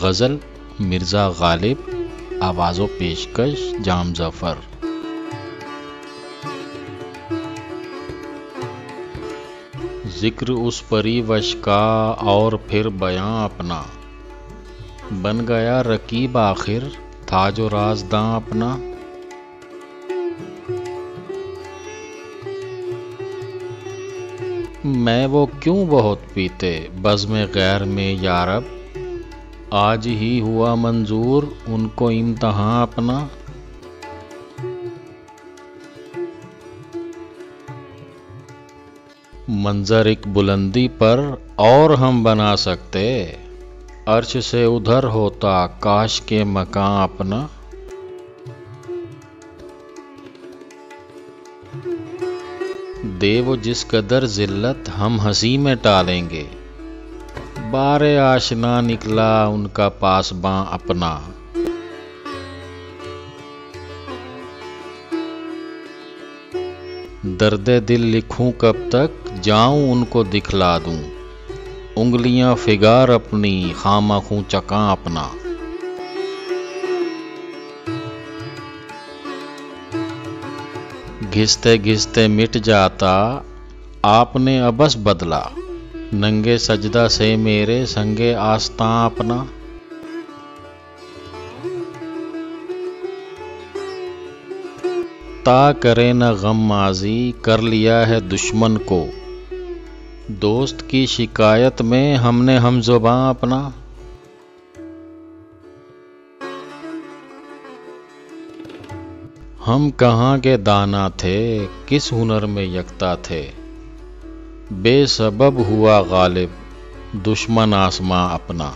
गज़ल मिर्ज़ा गालिब, आवाज़ो पेशकश जाम ज़फ़र। ज़िक्र उस परिवश का और फिर बयां अपना, बन गया रकीब आखिर था जो राज़दां अपना। मैं वो क्यों बहुत पीते बज़्म गैर में यारब, आज ही हुआ मंजूर उनको इम्तहां अपना। मंजर एक बुलंदी पर और हम बना सकते, अर्श से उधर होता काश के मकान अपना। देव जिस कदर जिल्लत हम हंसी में टालेंगे, बारे आशना निकला उनका पासबां अपना। दर्दे दिल लिखूं कब तक जाऊं उनको दिखला दूं, उंगलियां फिगार अपनी खामखू चका अपना। घिसते घिसते मिट जाता आपने अबस बदला, नंगे सजदा से मेरे संगे आस्तां अपना। ता करे न गम माजी कर लिया है दुश्मन को, दोस्त की शिकायत में हमने हम ज़ुबां अपना। हम कहाँ के दाना थे किस हुनर में यकता थे, बेसबब हुआ गालिब दुश्मन आसमां अपना।